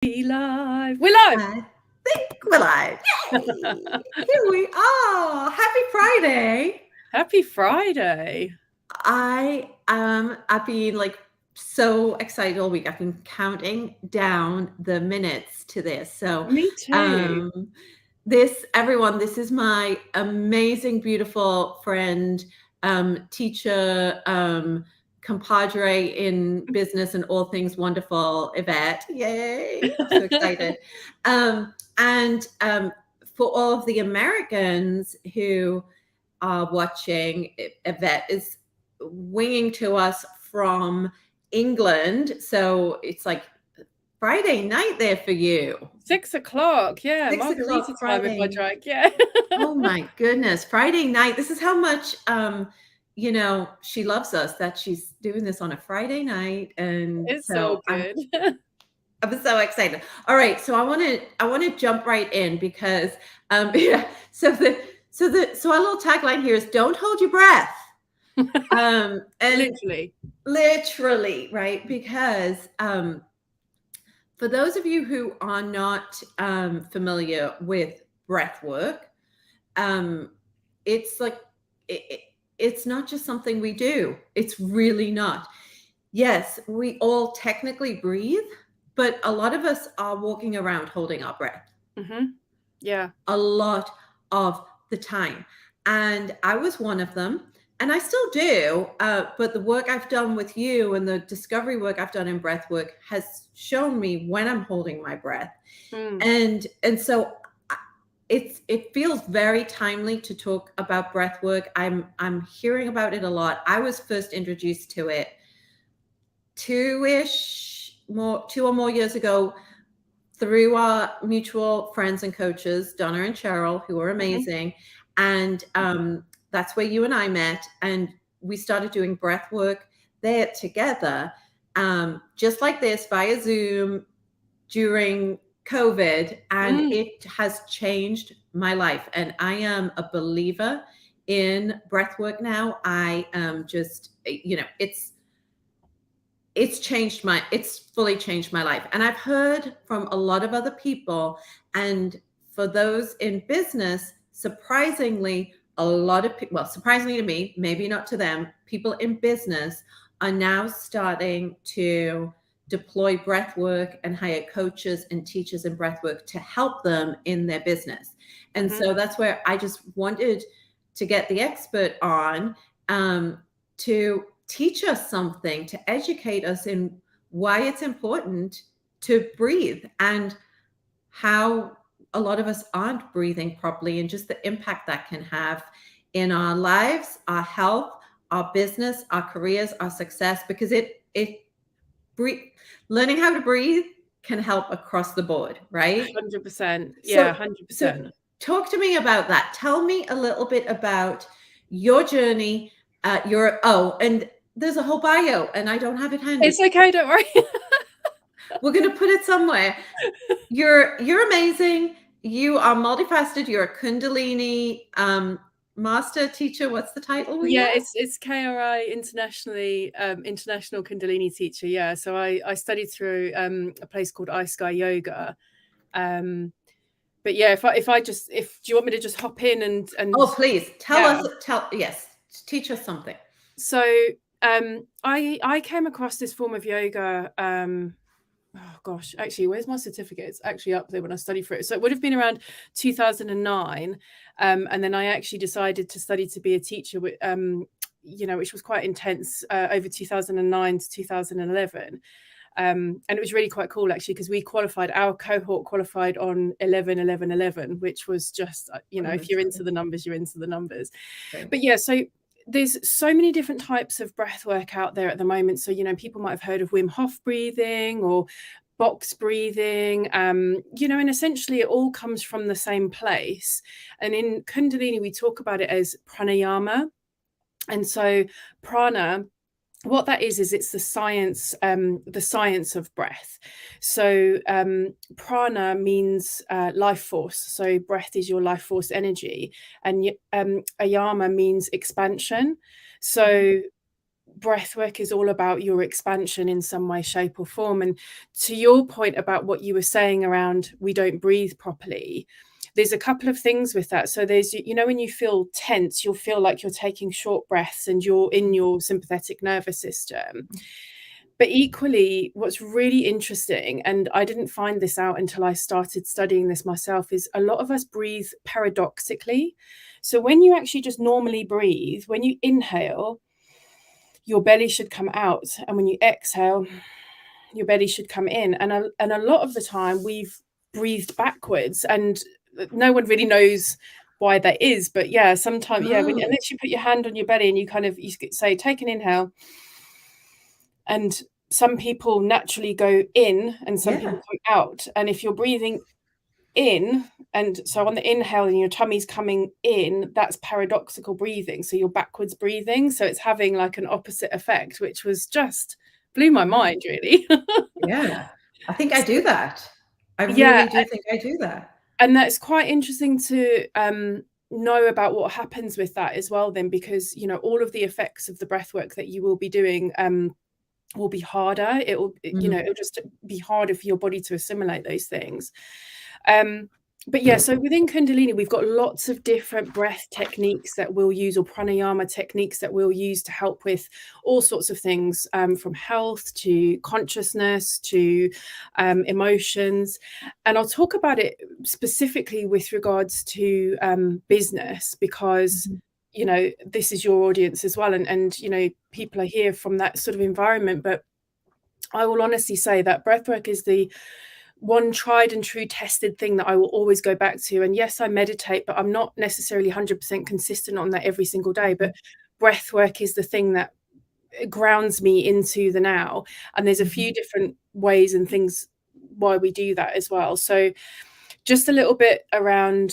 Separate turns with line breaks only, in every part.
Be live. We're live.
I think we're live. Yay! Here we are. Happy Friday.
Happy Friday.
I've been like so excited all week. I've been counting down the minutes to this. So
Me too.
this is my amazing, beautiful friend, teacher, compadre in business and all things wonderful, Yvette. Yay! I'm so excited. And for all of the Americans who are watching, Yvette is winging to us from England. So it's like Friday night there for you.
6 o'clock. Yeah,
6
margarita
o'clock
time
Friday.
if I drank. Yeah.
Oh my goodness. Friday night. This is how much she loves us, that she's doing this on a Friday night. And
It's
so
so good.
I'm so excited. All right. So I want to jump right in because yeah. So our little tagline here is don't hold your breath. And literally, right? Because for those of you who are not familiar with breath work, it's like it's not just something we do. It's really not. Yes, we all technically breathe, but a lot of us are walking around holding our breath.
Mm-hmm. Yeah.
A lot of the time. And I was one of them. And I still do, but the work I've done with you and the discovery work I've done in breath work has shown me when I'm holding my breath. And so it feels very timely to talk about breath work. I'm hearing about it a lot. I was first introduced to it 2 or more years ago through our mutual friends and coaches, Donna and Cheryl, who are amazing. And that's where you and I met, and we started doing breath work there together, just like this via Zoom during COVID, and it has changed my life. And I am a believer in breath work now. I am just, it's fully changed my life. And I've heard from a lot of other people, and for those in business, surprisingly, a lot of people, well, surprisingly to me, maybe not to them, people in business are now starting to deploy breath work and hire coaches and teachers in breath work to help them in their business. And so that's where I just wanted to get the expert on to teach us something, to educate us in why it's important to breathe and how a lot of us aren't breathing properly, and just the impact that can have in our lives, our health, our business, our careers, our success, because learning how to breathe can help across the board, right?
100%. Yeah, 100%.
So talk to me about that. Tell me a little bit about your journey. And there's a whole bio, and I don't have it handy.
It's okay, don't worry.
We're going to put it somewhere. You're amazing. You are multifaceted. You're a Kundalini master teacher. What's the title?
Yeah, it's KRI international Kundalini teacher. Yeah, so I studied through a place called Ice Sky Yoga. But yeah, do you want me to just hop in and
oh, please teach us something.
So I came across this form of yoga. Oh gosh, actually, where's my certificate? It's actually up there when I studied for it. So it would have been around 2009. And then I actually decided to study to be a teacher, which was quite intense over 2009 to 2011. And it was really quite cool, actually, because our cohort qualified on 11-11-11, which was just, if you're into the numbers, you're into the numbers. Okay. But yeah, so there's so many different types of breath work out there at the moment. So, people might have heard of Wim Hof breathing or box breathing, and essentially it all comes from the same place. And in Kundalini, we talk about it as pranayama. And so prana, what that is it's the science of breath. So prana means life force. So breath is your life force energy, and ayama means expansion. So breathwork is all about your expansion in some way, shape or form. And to your point about what you were saying around we don't breathe properly, there's a couple of things with that. So there's, you know, when you feel tense, you'll feel like you're taking short breaths and you're in your sympathetic nervous system. But equally, what's really interesting, and I didn't find this out until I started studying this myself, is a lot of us breathe paradoxically. So when you actually just normally breathe, when you inhale, your belly should come out, and when you exhale, your belly should come in. And a lot of the time we've breathed backwards, and no one really knows why that is. But yeah, sometimes, yeah, unless you put your hand on your belly and you say, take an inhale, and some people naturally go in and some people come out. And if you're breathing in, and so on the inhale and your tummy's coming in, that's paradoxical breathing, so you're backwards breathing, so it's having like an opposite effect, which was just blew my mind, really.
Yeah, I think I do that. I really do think I do that.
And that's quite interesting to know about what happens with that as well then, because, you know, all of the effects of the breath work that you will be doing will be harder. It will, you know, it'll just be harder for your body to assimilate those things. But yeah, so within Kundalini, we've got lots of different breath techniques that we'll use, or pranayama techniques that we'll use to help with all sorts of things, from health to consciousness to emotions. And I'll talk about it specifically with regards to business, because you know, this is your audience as well, and you know, people are here from that sort of environment. But I will honestly say that breathwork is the one tried and true tested thing that I will always go back to. And yes, I meditate, but I'm not necessarily 100% consistent on that every single day. But breath work is the thing that grounds me into the now. And there's a few different ways and things why we do that as well. So just a little bit around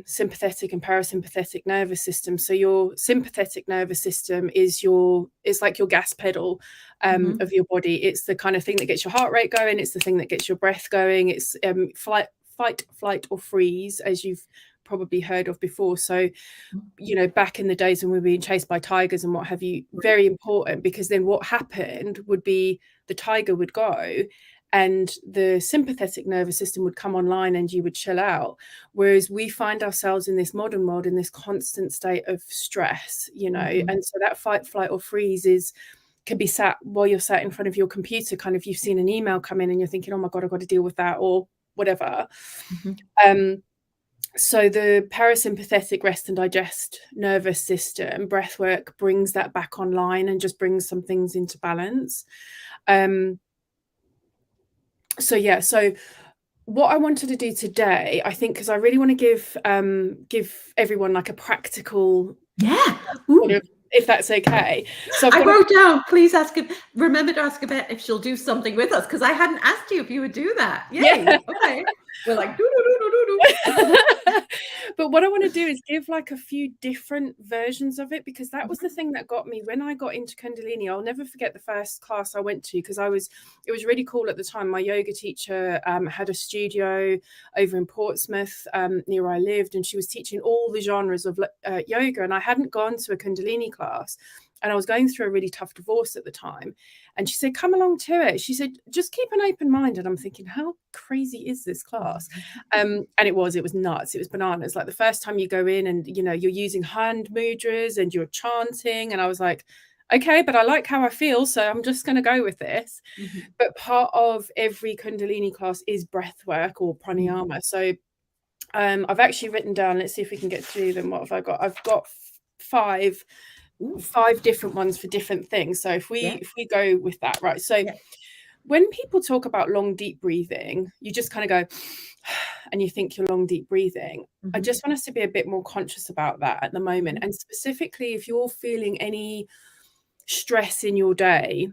sympathetic and parasympathetic nervous system. So your sympathetic nervous system is it's like your gas pedal of your body. It's the kind of thing that gets your heart rate going. It's the thing that gets your breath going. It's fight, flight or freeze, as you've probably heard of before. So, you know, back in the days when we were being chased by tigers and what have you, very important, because then what happened would be the tiger would go and the sympathetic nervous system would come online and you would chill out. Whereas we find ourselves in this modern world in this constant state of stress, you know, and so that fight, flight or freeze can be sat while you're sat in front of your computer, kind of, you've seen an email come in and you're thinking, oh my God, I've got to deal with that or whatever. So the parasympathetic rest and digest nervous system, breathwork brings that back online and just brings some things into balance. So what I wanted to do today, I think, because I really want to give everyone like a practical, if that's okay. So
I wrote down, please remember to ask Yvette if she'll do something with us, because I hadn't asked you if you would do that. Yay. Yeah. Okay. We're like, do.
But what I want to do is give like a few different versions of it, because that was the thing that got me when I got into Kundalini. I'll never forget the first class I went to, because it was really cool at the time. My yoga teacher had a studio over in Portsmouth near where I lived, and she was teaching all the genres of yoga, and I hadn't gone to a Kundalini class. And I was going through a really tough divorce at the time. And she said, come along to it. She said, just keep an open mind. And I'm thinking, how crazy is this class? And it was nuts. It was bananas. Like the first time you go in and, you know, you're using hand mudras and you're chanting. And I was like, okay, but I like how I feel, so I'm just going to go with this. But part of every Kundalini class is breath work or pranayama. So I've actually written down, let's see if we can get through them. What have I got? I've got five different ones for different things. So if we go with that, right? So when people talk about long, deep breathing, you just kind of go and you think you're long, deep breathing. I just want us to be a bit more conscious about that at the moment. And specifically, if you're feeling any stress in your day,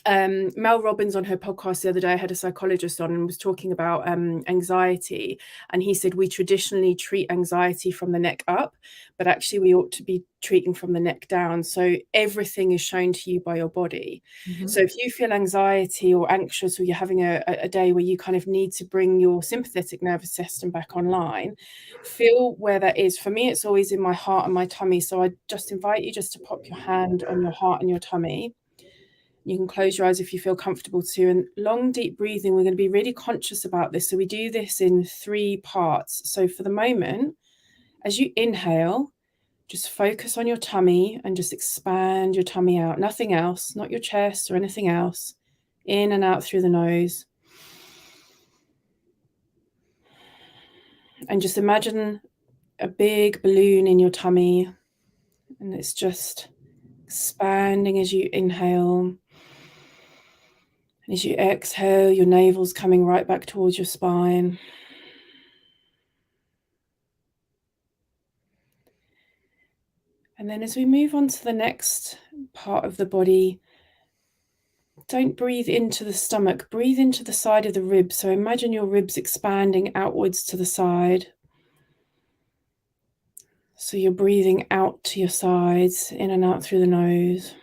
Mel Robbins on her podcast the other day had a psychologist on and was talking about anxiety, and he said we traditionally treat anxiety from the neck up, but actually we ought to be treating from the neck down. So everything is shown to you by your body. So if you feel anxiety or anxious, or you're having a day where you kind of need to bring your sympathetic nervous system back online, feel where that is. For me, it's always in my heart and my tummy. So I just invite you just to pop your hand on your heart and your tummy. You can close your eyes if you feel comfortable to. And long, deep breathing, we're going to be really conscious about this. So we do this in 3 parts. So for the moment, as you inhale, just focus on your tummy and just expand your tummy out. Nothing else, not your chest or anything else. In and out through the nose. And just imagine a big balloon in your tummy. And it's just expanding as you inhale. And as you exhale, your navel's coming right back towards your spine. And then as we move on to the next part of the body, don't breathe into the stomach, breathe into the side of the ribs. So imagine your ribs expanding outwards to the side. So you're breathing out to your sides, in and out through the nose.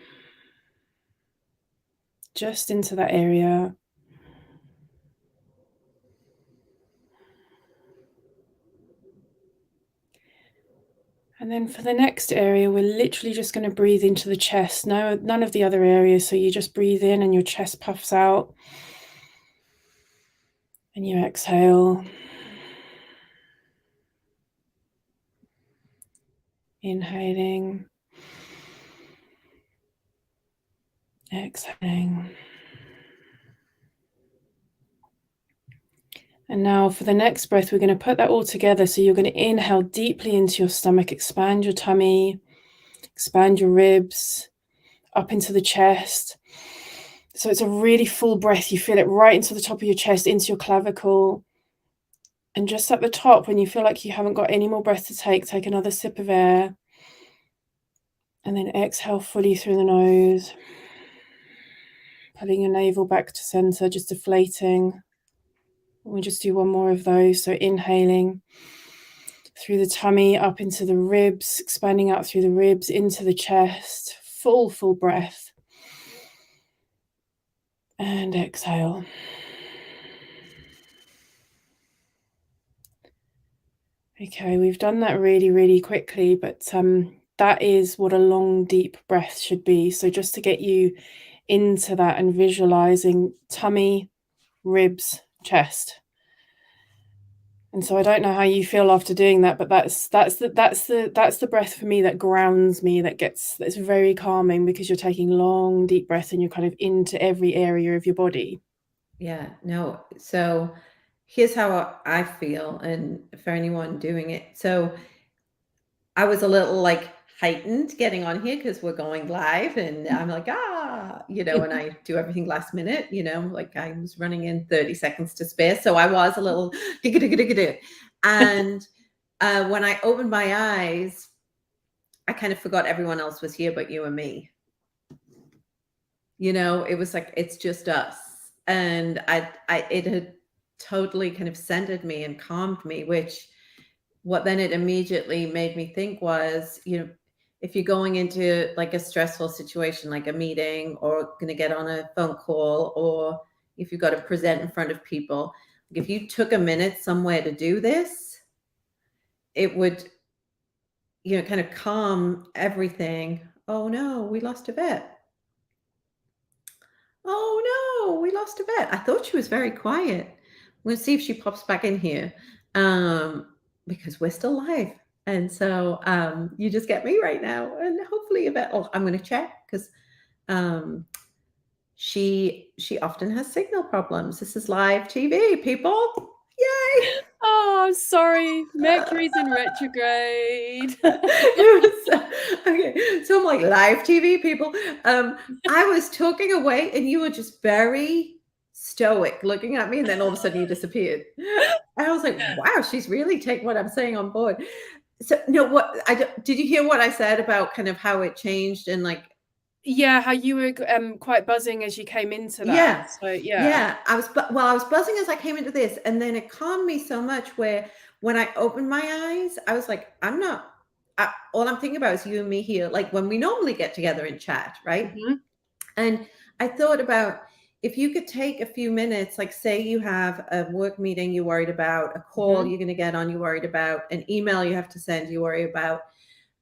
Just into that area. And then for the next area, we're literally just going to breathe into the chest. No, none of the other areas. So you just breathe in and your chest puffs out. And you exhale. Inhaling. Exhaling. And now for the next breath, we're going to put that all together. So you're going to inhale deeply into your stomach, expand your tummy, expand your ribs, up into the chest. So it's a really full breath. You feel it right into the top of your chest, into your clavicle. And just at the top, when you feel like you haven't got any more breath to take another sip of air. And then exhale fully through the nose. Pulling your navel back to center, just deflating. We'll just do one more of those. So inhaling through the tummy, up into the ribs, expanding out through the ribs, into the chest. Full breath. And exhale. Okay, we've done that really, really quickly, but that is what a long, deep breath should be. So just to get you into that and visualizing tummy, ribs, chest. And so I don't know how you feel after doing that, but that's the breath for me that grounds me, that's very calming, because you're taking long, deep breaths and you're kind of into every area of your body.
Yeah, no. So here's how I feel, and for anyone doing it. So I was a little heightened getting on here because we're going live, and I'm like, and I do everything last minute, like I was running in 30 seconds to spare. So I was a little, and when I opened my eyes, I kind of forgot everyone else was here but you and me. It was like, it's just us. And it had totally kind of centered me and calmed me, which what then it immediately made me think was, if you're going into like a stressful situation, like a meeting, or going to get on a phone call, or if you've got to present in front of people, if you took a minute somewhere to do this, it would, kind of calm everything. Oh no, we lost Yvette. Oh no, we lost Yvette. I thought she was very quiet. We'll see if she pops back in here. Because we're still live. And so you just get me right now. And hopefully Yvette, I'm going to check, because she often has signal problems. This is live TV, people. Yay!
Oh, I'm sorry. Mercury's in retrograde.
Okay, so I'm like, live TV, people. I was talking away and you were just very stoic looking at me, and then all of a sudden you disappeared. And I was like, wow, she's really taking what I'm saying on board. So no, did you hear what I said about kind of how it changed, and like
Yeah, how you were quite buzzing as you came into that.
Yeah.
So yeah.
Yeah. I was buzzing as I came into this, and then it calmed me so much where when I opened my eyes, I was like, I'm not, all I'm thinking about is you and me here, like when we normally get together and chat, right?
Hmm.
And I thought about if you could take a few minutes, like say you have a work meeting you're worried about, a call
Hmm.
you're going to get on you're worried about, an email you have to send you worry about,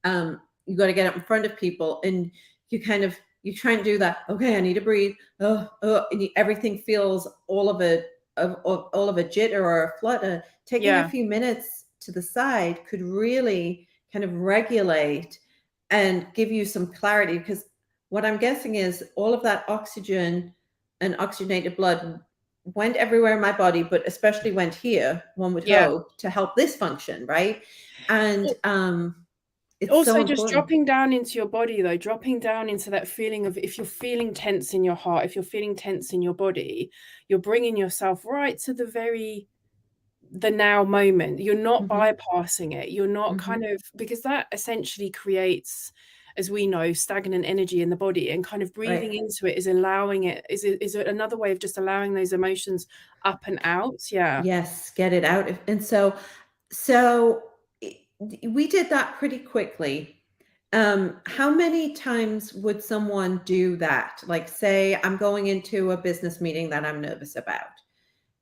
you got to get up in front of people, and you try and do that. Okay, I need to breathe. And everything feels all of a jitter or a flutter. Taking a
Yeah.
few minutes to the side could really kind of regulate and give you some clarity, because what I'm guessing is all of that oxygen and oxygenated blood went everywhere in my body, but especially went here, one would
Yeah.
hope, to help this function, right? And it's so
Also, just
important.
dropping down into your body, though, dropping down into that feeling of, if you're feeling tense in your heart, if you're feeling tense in your body, you're bringing yourself right to the now moment. You're not
Mhm,
bypassing it. You're not kind
mhm.
of, because that essentially creates, as we know, stagnant energy in the body, and kind of breathing
Right.
into it is allowing it, is another way of just allowing those emotions up and out. Yeah.
Yes, get it out. And so we did that pretty quickly. How many times would someone do that? Like, say, I'm going into a business meeting that I'm nervous about.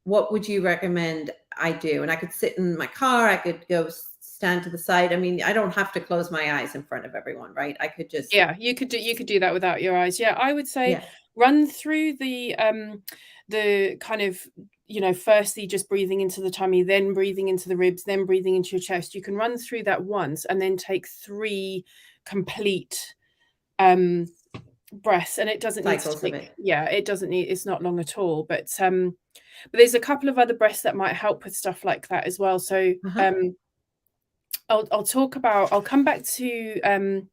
What would you recommend I do? And I could sit in my car, I could go stand to the side. I mean, I don't have to close my eyes in front of everyone, right? I could just,
Yeah, you could do that without your eyes. Yeah, I would say
yeah.
run through the kind of, firstly just breathing into the tummy, then breathing into the ribs, then breathing into your chest. You can run through that once and then take 3 complete um breaths, and it doesn't need to
Cycles of
take,
it.
yeah, it doesn't need, it's not long at all. But there's a couple of other breaths that might help with stuff like that as well. So
Uh-huh.
I'll come back to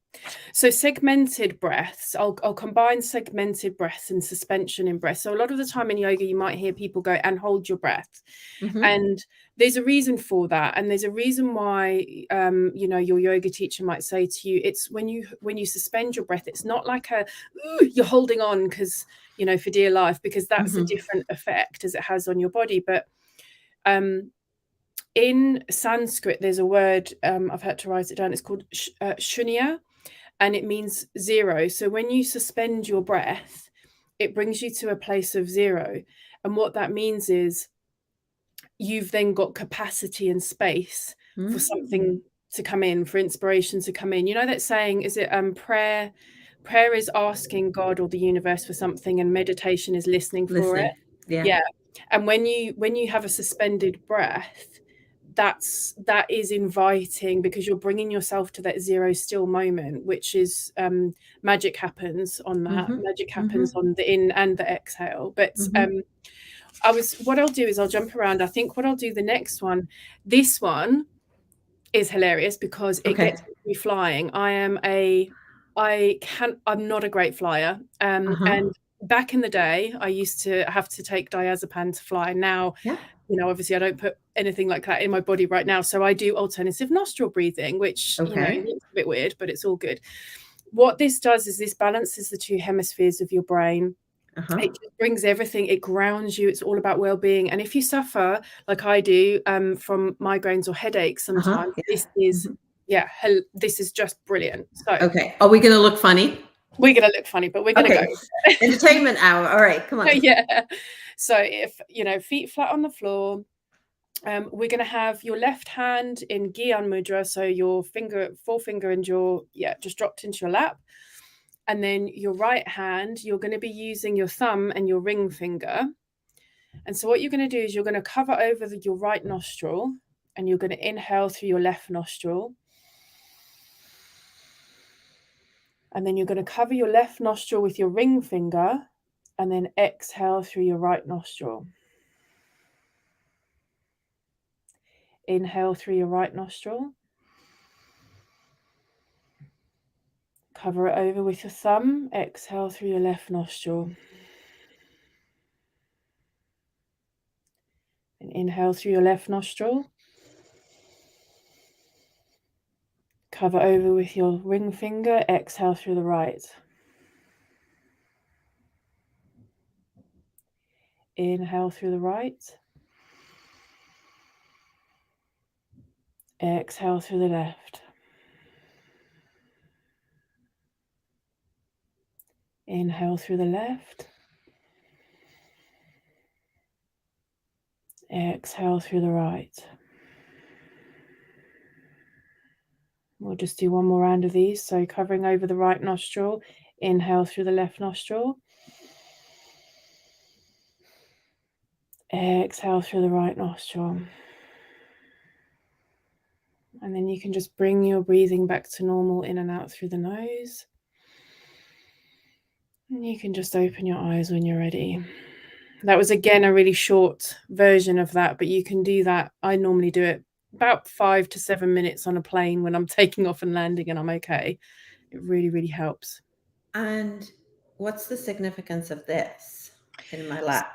so segmented breaths. I'll combine segmented breaths and suspension in breath. So a lot of the time in yoga, you might hear people go and hold your breath,
Hmm.
and there's a reason for that, and there's a reason why your yoga teacher might say to you, it's when you suspend your breath, it's not like a "Ooh," you're holding on because for dear life, because that's a
Hmm.
different effect as it has on your body. But um in Sanskrit, there's a word, I've had to write it down. It's called shunya, and it means zero. So when you suspend your breath, it brings you to a place of zero. And what that means is you've then got capacity and space for
Mm.
something to come in, for inspiration to come in. You know that saying, is it prayer is asking God or the universe for something, and meditation is listening for it.
Listening. Yeah.
Yeah. And when you have a suspended breath, that is inviting, because you're bringing yourself to that zero still moment, which is magic happens on that.
Mhm.
Magic happens
Mhm.
on the in and the exhale. But
Mhm.
what I'll do is I'll jump around. I think what I'll do the next one, this one is hilarious because it gets
Okay.
me flying. I'm not a great flyer.
Uh-huh.
And back in the day, I used to have to take diazepam to fly. Now,
Yeah.
obviously I don't put anything like that in my body right now. So I do alternative nostril breathing, which,
Okay.
looks a bit weird, but it's all good. What this does is this balances the 2 hemispheres of your brain.
Uh-huh.
It just brings everything, it grounds you. It's all about well-being. And if you suffer like I do from migraines or headaches
Uh-huh.
sometimes,
Yeah.
this is,
Mhm.
yeah, this is just brilliant. So
Okay. Are we gonna look funny?
we're gonna look funny, but we're gonna go.
Okay. Entertainment hour. All right. Come on.
Yeah. So if feet flat on the floor, we're going to have your left hand in Gyan Mudra, so your forefinger and just dropped into your lap. And then your right hand, you're going to be using your thumb and your ring finger. And so what you're going to do is you're going to cover over your right nostril, and you're going to inhale through your left nostril. And then you're going to cover your left nostril with your ring finger, and then exhale through your right nostril. Inhale through your right nostril. Cover it over with your thumb. Exhale through your left nostril. And inhale through your left nostril. Cover over with your ring finger. Exhale through the right. Inhale through the right. Exhale through the left. Inhale through the left. Exhale through the right. We'll just do one more round of these. So covering over the right nostril, inhale through the left nostril. Exhale through the right nostril. And then you can just bring your breathing back to normal in and out through the nose. And you can just open your eyes when you're ready. That was again a really short version of that, but you can do that. I normally do it about 5 to 7 minutes on a plane when I'm taking off and landing and I'm okay. It really, really helps.
And what's the significance of this in my lap?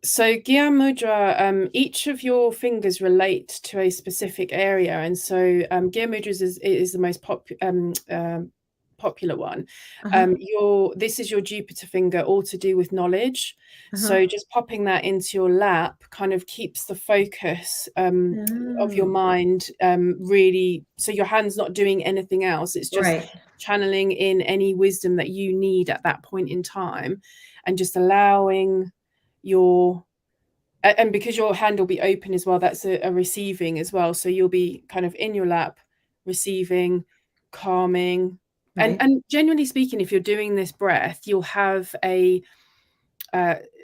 So Gyan Mudra, each of your fingers relate to a specific area, and so Gyan Mudra is the most popular one. This is your Jupiter finger, all to do with knowledge. So just popping that into your lap kind of keeps the focus of your mind really. So your hand's not doing anything else; it's just channeling in any wisdom that you need at that point in time, and just allowing and because your hand will be open as well, that's a receiving as well. So you'll be kind of in your lap, receiving, calming. And generally speaking, if you're doing this breath, you'll have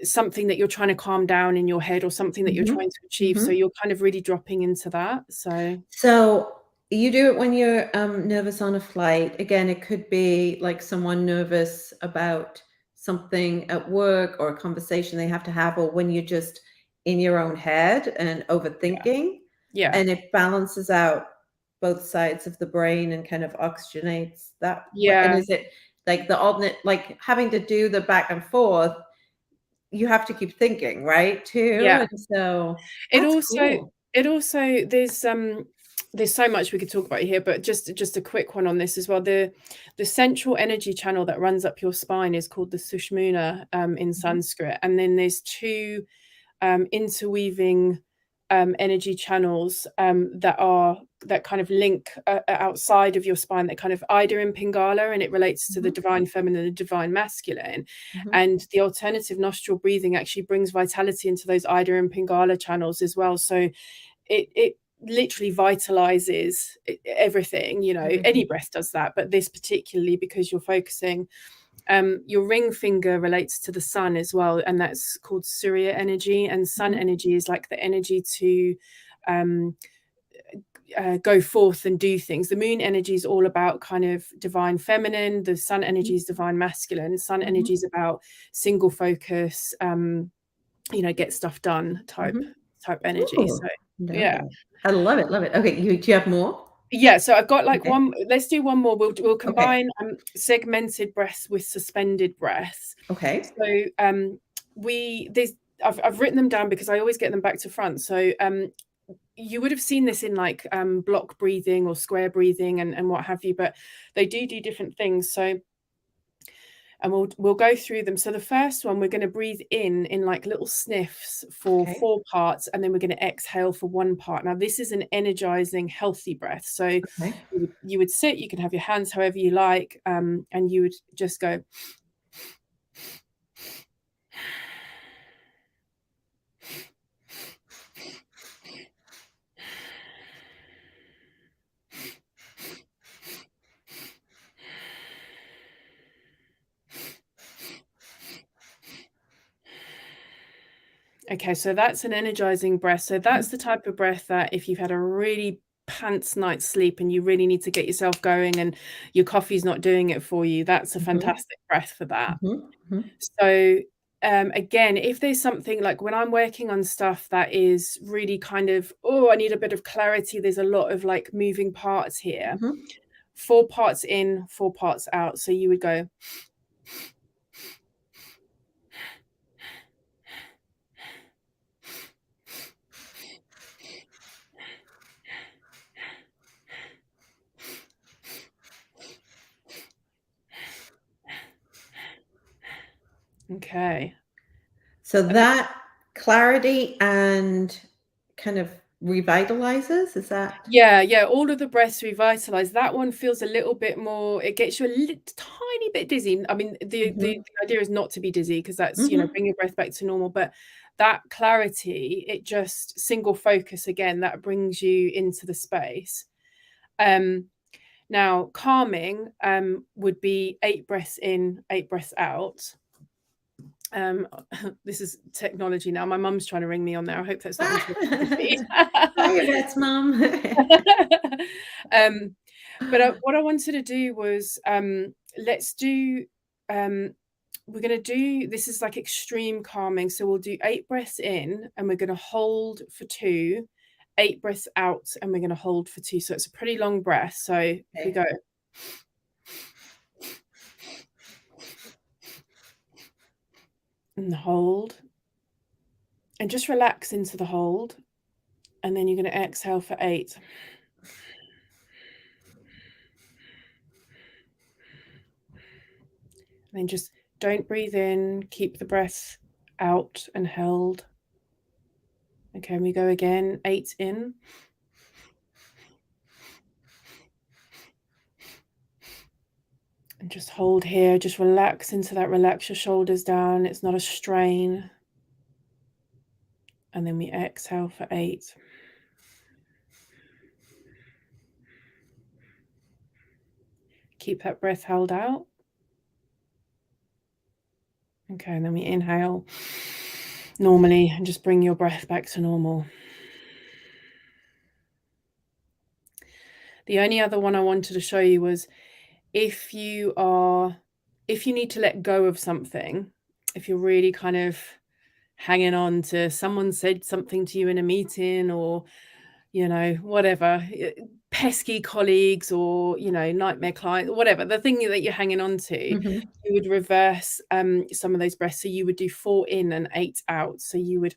something that you're trying to calm down in your head or something that you're trying to achieve. So you're kind of really dropping into that.
So you do it when you're nervous on a flight. Again, it could be like someone nervous about something at work or a conversation they have to have, or when you're just in your own head and overthinking.
Yeah.
And it balances out both sides of the brain and kind of oxygenates that.
Yeah.
And is it like the alternate, like having to do the back and forth, you have to keep thinking, right? Too.
Yeah.
And so
it also there's so much we could talk about here, but just a quick one on this as well. The central energy channel that runs up your spine is called the Sushumna in Sanskrit, and then there's two interweaving energy channels that kind of link outside of your spine, that kind of Ida and Pingala, and it relates to the divine feminine and the divine masculine. And the alternative nostril breathing actually brings vitality into those Ida and Pingala channels as well. So it literally vitalizes everything, you know. Any breath does that, but this particularly, because you're focusing. Your ring finger relates to the sun as well, and that's called Surya energy. And sun energy is like the energy to go forth and do things. The moon energy is all about kind of divine feminine. The sun energy is divine masculine. Sun energy is about single focus, you know, get stuff done type energy.
Ooh,
so yeah,
I love it. Okay, do you have more?
Yeah, so I've got like one. Let's do one more. We'll combine segmented breaths with suspended breaths.
Okay.
So I've written them down because I always get them back to front. So you would have seen this in like block breathing or square breathing and what have you, but they do different things. So and we'll go through them. So the first one, we're going to breathe in like little sniffs for 4 parts, and then we're going to exhale for 1 part. Now this is an energizing, healthy breath. So you would sit, you can have your hands however you like, and you would just go. Okay, so that's an energizing breath. So that's the type of breath that if you've had a really pants night's sleep and you really need to get yourself going and your coffee's not doing it for you, that's a fantastic breath for that. So again, if there's something like when I'm working on stuff that is really kind of, I need a bit of clarity, there's a lot of like moving parts here. 4 parts in, 4 parts out. So you would go. Okay.
So that clarity and kind of revitalizes. Is that?
Yeah, all of the breaths revitalize. That one feels a little bit more, it gets you a tiny bit dizzy. I mean, the idea is not to be dizzy, because that's, bring your breath back to normal. But that clarity, it just single focus again, that brings you into the space. Now, calming would be 8 breaths in, 8 breaths out. This is technology now. My mum's trying to ring me on there. I hope that's not interrupting.
Hi, Yvette's mum.
But what I wanted to do was, let's do, we're going to do, this is like extreme calming. So we'll do 8 breaths in, and we're going to hold for 2, 8 breaths out, and we're going to hold for 2. So it's a pretty long breath. So if we go. And hold. And just relax into the hold. And then you're going to exhale for 8. And then just don't breathe in. Keep the breath out and held. Okay, and we go again. 8 in. And just hold here. Just relax into that. Relax your shoulders down. It's not a strain. And then we exhale for 8. Keep that breath held out. Okay, and then we inhale normally and just bring your breath back to normal. The only other one I wanted to show you was, if you need to let go of something, if you're really kind of hanging on to, someone said something to you in a meeting, or whatever, pesky colleagues, or nightmare clients, or whatever, the thing that you're hanging on to, you would reverse some of those breaths. So you would do 4 in and 8 out. So you would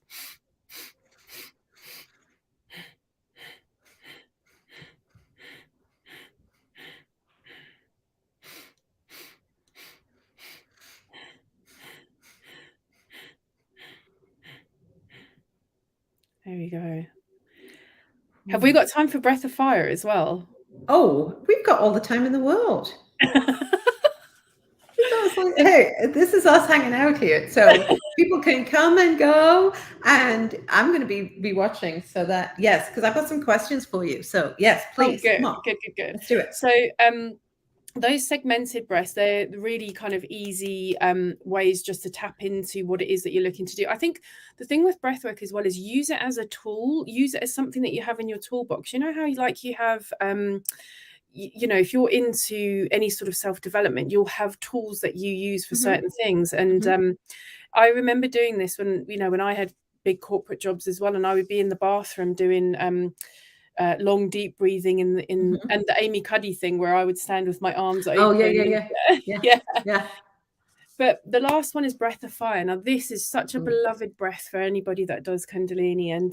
there we go. Have we got time for breath of fire as well?
Oh, we've got all the time in the world. Like, hey, this is us hanging out here, so people can come and go, and I'm going to be watching. So that, yes, because I've got some questions for you. So yes, please.
Oh, good,
come on.
good.
Let's do it.
So those segmented breaths, they're really kind of easy ways just to tap into what it is that you're looking to do. I think the thing with breathwork as well is, use it as a tool, use it as something that you have in your toolbox. You know how you have if you're into any sort of self-development, you'll have tools that you use for certain things. And I remember doing this when I had big corporate jobs as well, and I would be in the bathroom doing long deep breathing and the Amy Cuddy thing, where I would stand with my arms open.
Yeah.
But the last one is breath of fire. Now this is such a beloved breath for anybody that does Kundalini, and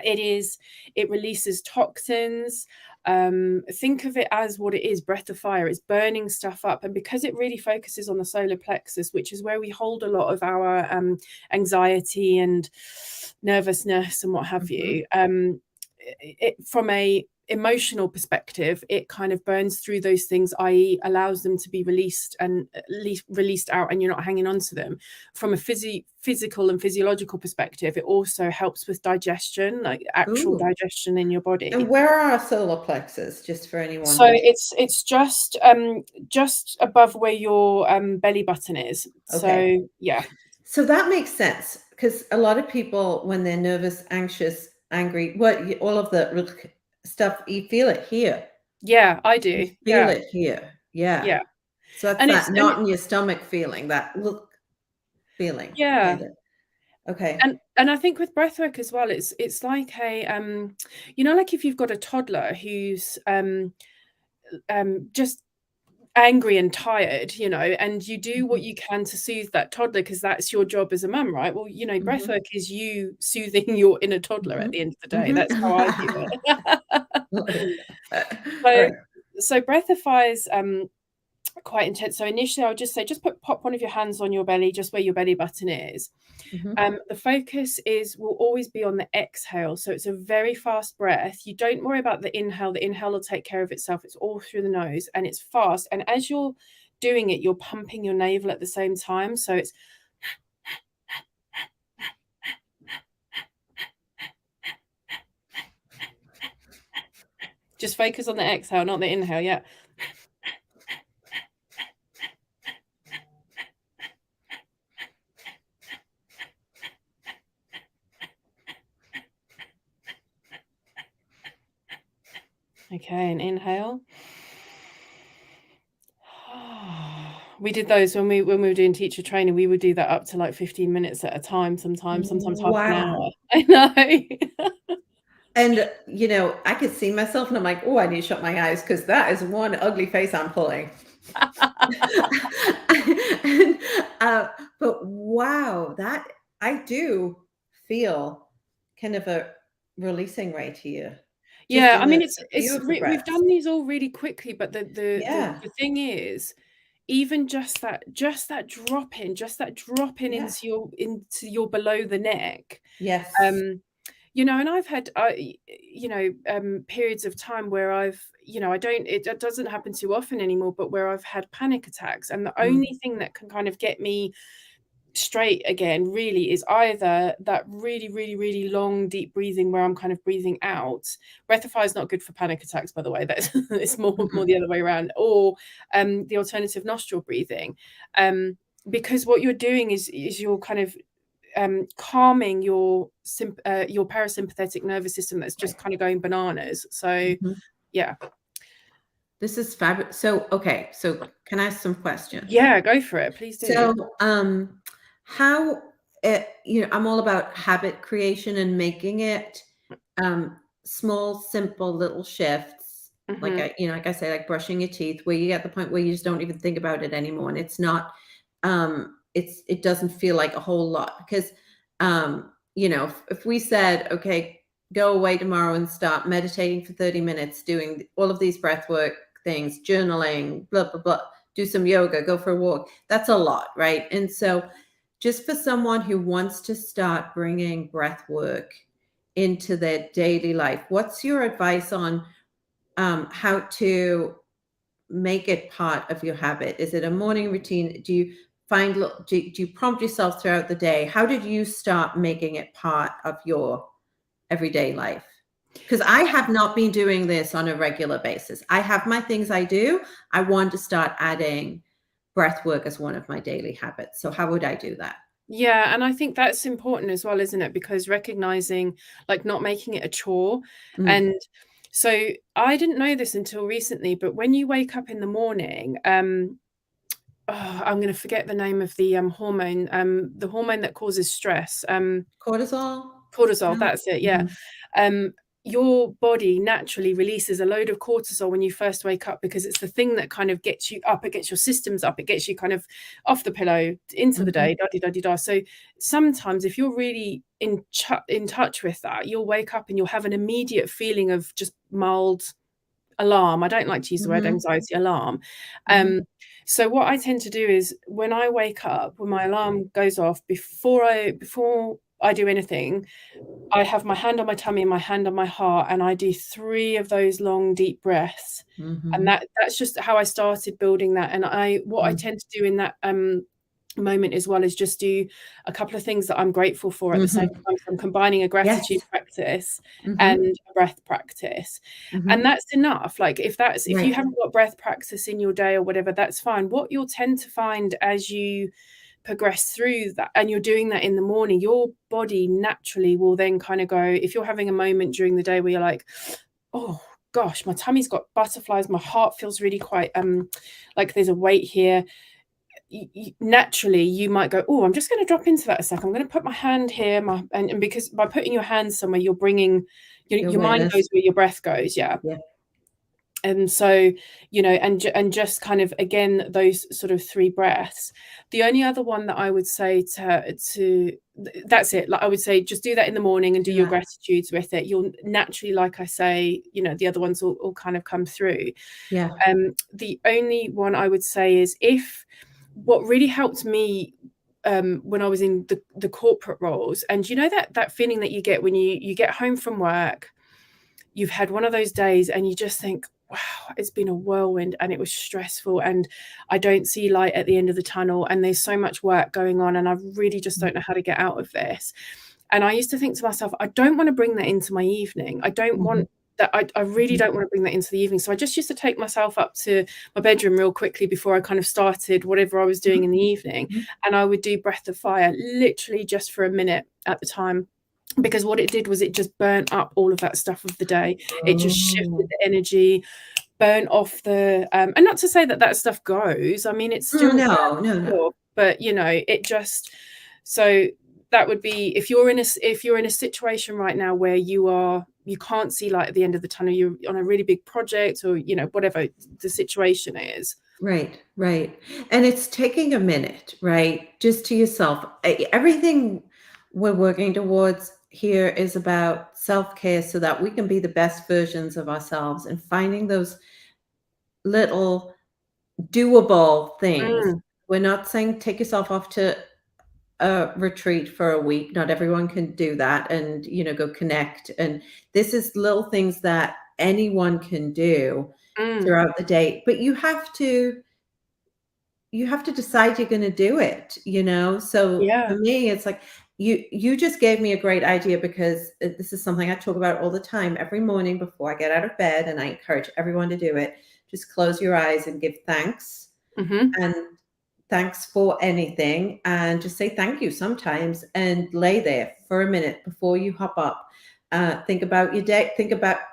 it releases toxins. Think of it as what it is. Breath of fire is burning stuff up, and because it really focuses on the solar plexus, which is where we hold a lot of our anxiety and nervousness and what have you, from a emotional perspective, it kind of burns through those things, i.e. allows them to be released out, and you're not hanging on to them. From a physical and physiological perspective, it also helps with digestion, like actual digestion in your body.
And where are our solar plexus, just for anyone?
So it's just above where your belly button is.
Okay.
So yeah.
So that makes sense, because a lot of people, when they're nervous, anxious, angry, all of the stuff, you feel it here.
Yeah, I do.
You feel it here. Yeah. So that's that knot in your stomach feeling, that feeling.
Yeah.
Okay.
And I think with breathwork as well, it's like a like if you've got a toddler who's just angry and tired, and you do what you can to soothe that toddler, because that's your job as a mum, right? Well, breathwork is you soothing your inner toddler at the end of the day. That's how I view it. So breath of fire's quite intense. So initially I would just say, just pop one of your hands on your belly, just where your belly button is. The focus will always be on the exhale. So it's a very fast breath. You don't worry about the inhale. The inhale will take care of itself. It's all through the nose and it's fast. And as you're doing it, you're pumping your navel at the same time. So it's just focus on the exhale, not the inhale. Yeah. Okay, and inhale. We did those when we were doing teacher training. We would do that up to like 15 minutes at a time, sometimes half an hour. I know.
And, you know, I could see myself and I'm like, oh, I need to shut my eyes because that is one ugly face I'm pulling. and, but wow, that I do feel kind of a releasing right here.
Yeah, I mean, we've done these all really quickly, but the thing is, even just that drop in into your below the neck.
Yes.
You know, and I've had, periods of time where it doesn't happen too often anymore, but where I've had panic attacks. And the only thing that can kind of get me straight again really is either that really, really, really long, deep breathing where I'm kind of breathing out. Breathify is not good for panic attacks, by the way. That's it's more the other way around. Or the alternative nostril breathing. Because what you're doing is you're kind of calming your parasympathetic nervous system that's just kind of going bananas. So yeah,
this is fabulous. So okay, so can I ask some questions?
Yeah, go for it, please do.
So how I'm all about habit creation and making it small, simple little shifts, like I say, like brushing your teeth, where you get the point where you just don't even think about it anymore, and it's not it doesn't feel like a whole lot. Because if we said, okay, go away tomorrow and start meditating for 30 minutes, doing all of these breath work things, journaling, blah blah blah, do some yoga, go for a walk, that's a lot, right? And so just for someone who wants to start bringing breath work into their daily life, what's your advice on how to make it part of your habit? Is it a morning routine? Do you prompt yourself throughout the day? How did you start making it part of your everyday life? Because I have not been doing this on a regular basis. I have my things I do. I want to start adding breath work as one of my daily habits. So how would I do that?
Yeah, and I think that's important as well, isn't it? Because recognizing, like, not making it a chore. And so I didn't know this until recently, but when you wake up in the morning, I'm going to forget the name of the hormone, the hormone that causes stress.
Cortisol.
That's it. Yeah. Your body naturally releases a load of cortisol when you first wake up, because it's the thing that kind of gets you up, it gets your systems up, it gets you kind of off the pillow into the day, da-di-da-di-da. So sometimes if you're really in touch with that, you'll wake up and you'll have an immediate feeling of just mild alarm. I don't like to use the word anxiety, alarm. So what I tend to do is when I wake up, when my alarm goes off, before I do anything, I have my hand on my tummy and my hand on my heart, and I do 3 of those long, deep breaths. And that's just how I started building that. And what I tend to do in that moment as well is just do a couple of things that I'm grateful for at the same time. So I'm combining a gratitude practice and a breath practice. And that's enough. Like if you haven't got breath practice in your day or whatever, that's fine. What you'll tend to find as you progress through that, and you're doing that in the morning, your body naturally will then kind of go, if you're having a moment during the day where you're like, oh gosh, my tummy's got butterflies, my heart feels really quite like there's a weight here, naturally you might go, oh, I'm just going to drop into that a sec, I'm going to put my hand here, and because by putting your hand somewhere, you're bringing your mind goes where your breath goes. Yeah. And so, you know, and just kind of, again, those sort of 3 breaths. The only other one that I would say to that's it. Like, I would say just do that in the morning and do your
Yeah.
gratitudes with it. You'll naturally, like I say, you know, the other ones will kind of come through.
Yeah.
The only one I would say is, if what really helped me when I was in the corporate roles, and you know that feeling that you get when you get home from work, you've had one of those days and you just think, wow, it's been a whirlwind and it was stressful and I don't see light at the end of the tunnel and there's so much work going on and I really just don't know how to get out of this. And I used to think to myself, I don't want to bring that into my evening. I don't want that. I really don't want to bring that into the evening. So I just used to take myself up to my bedroom real quickly before I kind of started whatever I was doing in the evening. And I would do breath of fire, literally just for a minute at the time. Because what it did was it just burnt up all of that stuff of the day. It just shifted the energy, burnt off the and not to say that stuff goes. I mean, it's still
no.
But you know, it just, so that would be, if you're in a situation right now where you can't see light at the end of the tunnel, you're on a really big project, or you know, whatever the situation is.
Right. And it's taking a minute, right? Just to yourself. Everything we're working towards here is about self-care so that we can be the best versions of ourselves, and finding those little doable things. We're not saying take yourself off to a retreat for a week. Not everyone can do that and, you know, go connect. And this is little things that anyone can do throughout the day, but you have to decide you're going to do it, you know? So for me, it's like, you just gave me a great idea, because this is something I talk about all the time every morning before I get out of bed. And I encourage everyone to do it. Just close your eyes and give thanks, and thanks for anything, and just say thank you sometimes, and lay there for a minute before you hop up. Think about your day.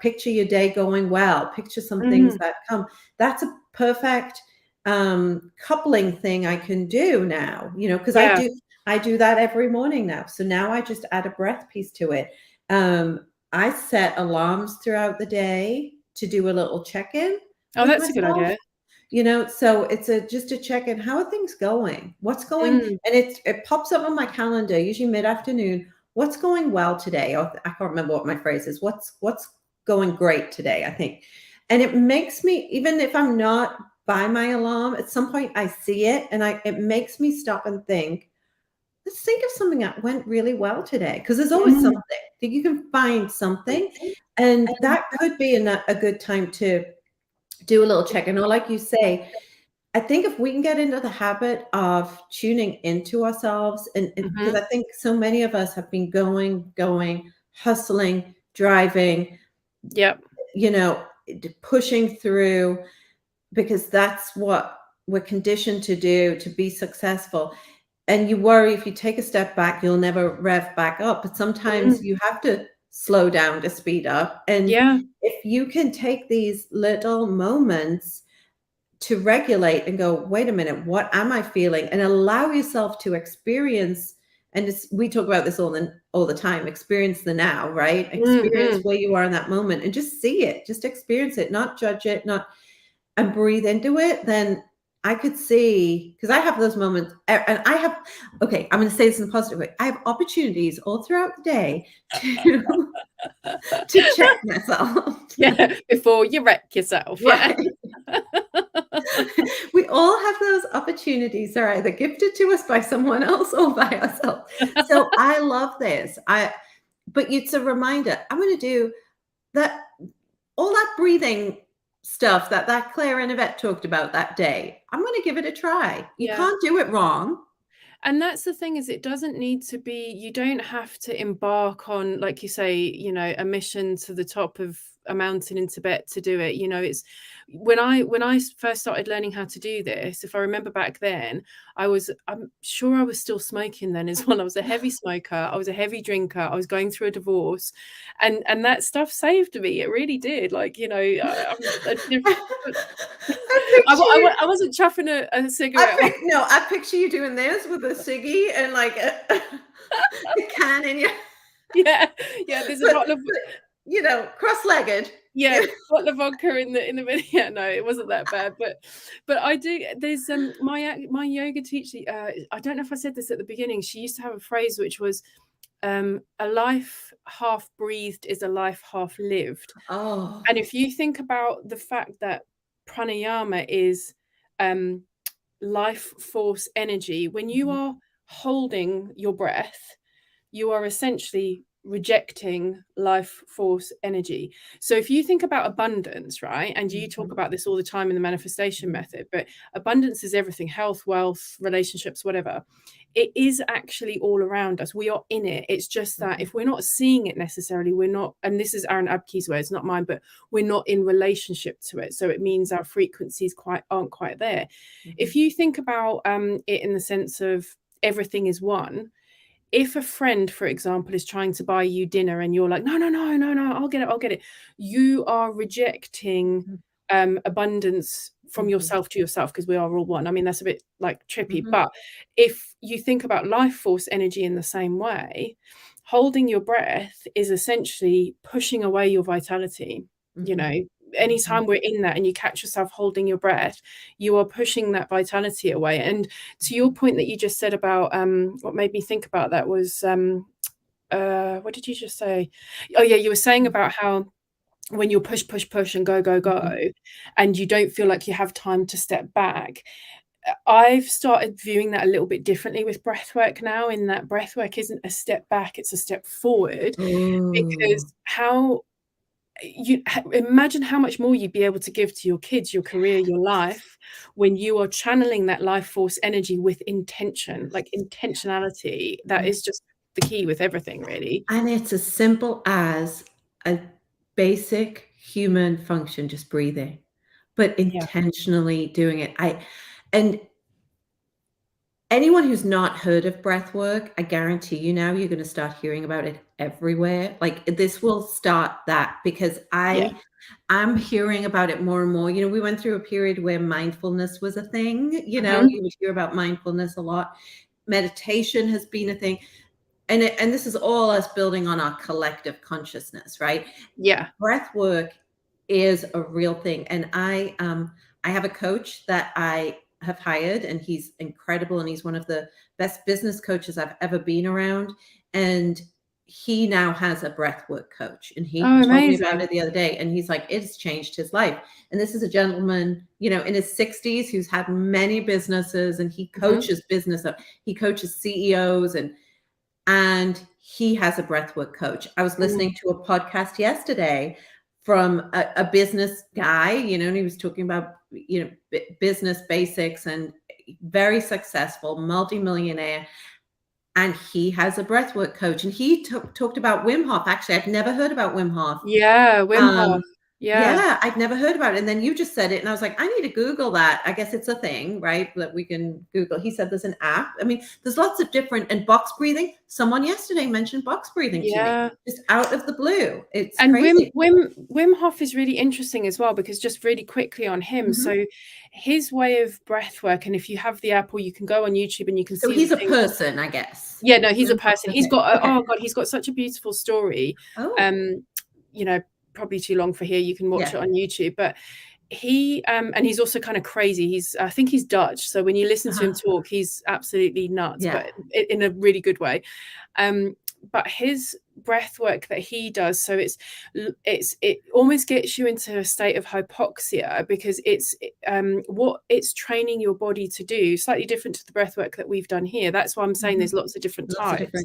Picture your day going well. Picture some things that come. That's a perfect coupling thing I can do now, you know, because I do that every morning now. So now I just add a breath piece to it. I set alarms throughout the day to do a little check-in.
Oh, that's a good idea.
You know, so it's just a check-in. How are things going? What's going? And it pops up on my calendar, usually mid-afternoon. What's going well today? Or I can't remember what my phrase is. What's going great today, I think. And it makes me, even if I'm not by my alarm, at some point I see it, and it makes me stop and think, let's think of something that went really well today. Because there's always something. You can find something. And that could be a good time to do a little check-in. Or like you say, I think if we can get into the habit of tuning into ourselves, and because I think so many of us have been going, hustling, driving, you know, pushing through, because that's what we're conditioned to do to be successful. And you worry if you take a step back, you'll never rev back up. But sometimes you have to slow down to speed up. And if you can take these little moments to regulate and go, wait a minute, what am I feeling? And allow yourself to experience. And we talk about this all the time, experience the now, right? Experience where you are in that moment, and just see it, just experience it, not judge it, and breathe into it. Then I could see, because I have those moments, and I'm going to say this in a positive way. I have opportunities all throughout the day to check myself.
Before you wreck yourself.
Right. We all have those opportunities. They're either gifted to us by someone else or by ourselves. So I love this. But it's a reminder. I'm going to do that, all that breathing stuff that Claire and Yvette talked about that day. I'm going to give it a try. You can't do it wrong.
And that's the thing, is it doesn't need to be, you don't have to embark on, like you say, you know, a mission to the top of a mountain in Tibet to do it. You know, it's when I first started learning how to do this, if I remember back then, I'm sure I was still smoking then as well. I was a heavy smoker, I was a heavy drinker, I was going through a divorce, and that stuff saved me. It really did. Like, you know, I wasn't chuffing a cigarette.
I picture you doing this with a ciggy and like a can in your
yeah. There's a bottle of
cross-legged.
Yeah, bottle of vodka in the middle. Yeah, no, it wasn't that bad, but I do. There's my yoga teacher. I don't know if I said this at the beginning. She used to have a phrase which was, "A life half breathed is a life half lived."
Oh.
And if you think about the fact that pranayama is life force energy, when you are holding your breath, you are essentially rejecting life force energy. So if you think about abundance, right, and you talk about this all the time in the manifestation method, but abundance is everything: health, wealth, relationships, whatever. It is actually all around us. We are in it. It's just that if we're not seeing it necessarily, we're not, and this is Aaron Abke's words, not mine, but we're not in relationship to it. So it means our frequencies aren't quite there. If you think about it in the sense of everything is one, if a friend, for example, is trying to buy you dinner and you're like, no, I'll get it. You are rejecting abundance from yourself to yourself, because we are all one. I mean, that's a bit like trippy, but if you think about life force energy in the same way, holding your breath is essentially pushing away your vitality. Anytime we're in that and you catch yourself holding your breath, you are pushing that vitality away. And to your point that you just said about what made me think about that was what did you just say? Oh yeah, you were saying about how when you're push and go and you don't feel like you have time to step back. I've started viewing that a little bit differently with breathwork now, in that breathwork isn't a step back, it's a step forward. Because you imagine how much more you'd be able to give to your kids, your career, your life, when you are channeling that life force energy with intention, like intentionality. That is just the key with everything, really.
And it's as simple as a basic human function, just breathing, but intentionally doing it. And anyone who's not heard of breath work, I guarantee you now you're going to start hearing about it everywhere. Like, this will start that, because I'm hearing about it more and more. We went through a period where mindfulness was a thing. You would hear about mindfulness a lot. Meditation has been a thing. And this is all us building on our collective consciousness, right?
Yeah.
Breath work is a real thing. And I have a coach that I have hired, and he's incredible. And he's one of the best business coaches I've ever been around. And he now has a breathwork coach, and he told me about it the other day, and he's like, it's changed his life. And this is a gentleman, in his 60s, who's had many businesses, and he coaches he coaches CEOs, and he has a breathwork coach. I was listening to a podcast yesterday from a business guy, and he was talking about, business basics, and very successful, multimillionaire. And he has a breathwork coach, and he talked about Wim Hof. Actually, I've never heard about Wim Hof.
Yeah, Wim Hof.
Yeah, I'd never heard about it. And then you just said it, and I was like, I need to Google that. I guess it's a thing, right, that we can Google. He said there's an app. I mean, there's lots of different, and box breathing. Someone yesterday mentioned box breathing to me, just out of the blue. It's crazy.
Wim Hof is really interesting as well, because just really quickly on him. So his way of breath work, and if you have the app, or you can go on YouTube and you can see.
So he's a person, I guess.
Yeah, no, he's a person. He's got oh god, he's got such a beautiful story. Probably too long for here. You can watch it on YouTube, but he and he's also kind of crazy. I think he's Dutch, so when you listen to him talk, he's absolutely nuts, but in a really good way. But his breath work that he does, so it almost gets you into a state of hypoxia, because it's what it's training your body to do, slightly different to the breath work that we've done here. That's why I'm saying there's lots of different types.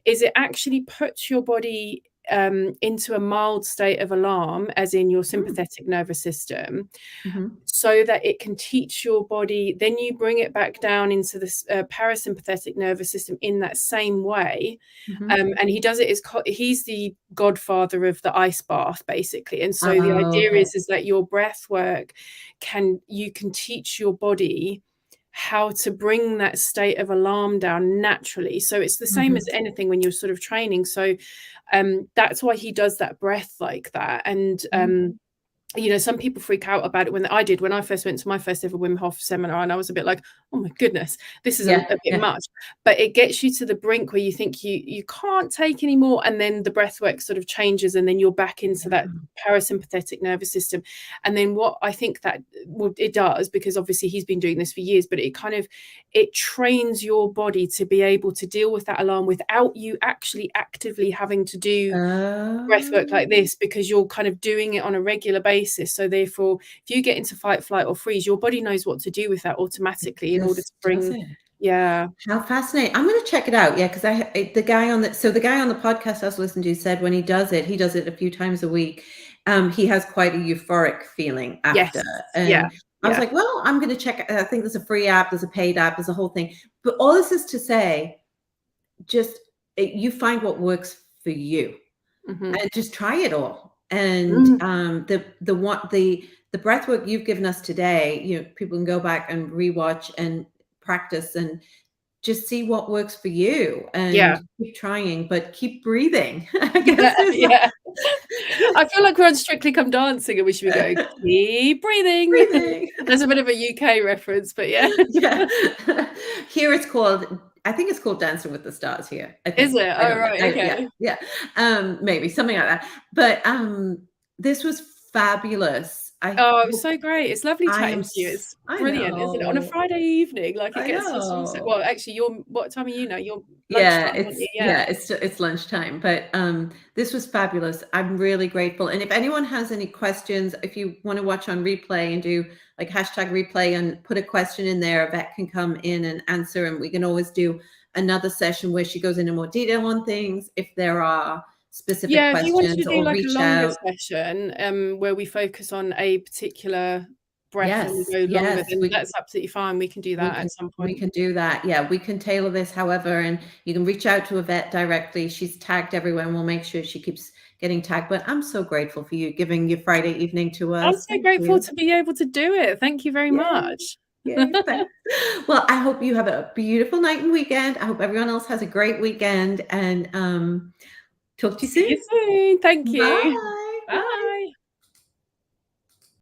Is it actually puts your body into a mild state of alarm, as in your sympathetic nervous system, so that it can teach your body. Then you bring it back down into the parasympathetic nervous system in that same way. And he does it he's the godfather of the ice bath, basically. And so the idea is that your breath work you can teach your body how to bring that state of alarm down naturally. So it's the same as anything when you're sort of training. So that's why he does that breath like that. And you know, some people freak out about it when I first went to my first ever Wim Hof seminar, and I was a bit like, oh my goodness, this is a bit much. But it gets you to the brink where you think you can't take any more, and then the breath work sort of changes, and then you're back into that parasympathetic nervous system. And then what I think that it does, because obviously he's been doing this for years, but it trains your body to be able to deal with that alarm without you actually actively having to do breath work like this, because you're kind of doing it on a regular basis. So therefore, if you get into fight, flight, or freeze, your body knows what to do with that automatically in order to bring. Yeah.
How fascinating. I'm going to check it out. Yeah. Because the guy on the podcast I was listening to said when he does it a few times a week. He has quite a euphoric feeling after.
Yes.
And I was like, well, I'm going to check it. I think there's a free app, there's a paid app, there's a whole thing. But all this is to say, you find what works for you, and just try it all. And the breath work you've given us today, you know, people can go back and rewatch and practice and just see what works for you, and keep trying, but keep breathing. I guess.
I feel like we're on Strictly Come Dancing and we should be going, keep breathing. There's a bit of a UK reference, but yeah.
Here it's called, I think it's called Dancing with the Stars here. I think.
Is it? Oh, right. Okay.
Yeah. Maybe something like that. But this was fabulous.
It was so great. It's lovely chatting to you. It's brilliant, isn't it? On a Friday evening, like it gets us. Well, actually, what time are you now? You're lunchtime,
it's lunchtime. But this was fabulous. I'm really grateful. And if anyone has any questions, if you want to watch on replay and do like #replay and put a question in there, Yvette can come in and answer, and we can always do another session where she goes into more detail on things if there are specific questions.
If you wanted to do like
reach
a longer
out.
session where we focus on a particular breath and we go longer, then that's absolutely fine. We can do that at some point.
We can do that. Yeah, we can tailor this however, and you can reach out to Yvette directly. She's tagged everywhere, and we'll make sure she keeps getting tagged. But I'm so grateful for you giving your Friday evening to us.
I'm so grateful to be able to do it. Thank you very much.
Well, I hope you have a beautiful night and weekend. I hope everyone else has a great weekend, and talk to you soon.
See you soon. Thank you.
Bye.
Bye.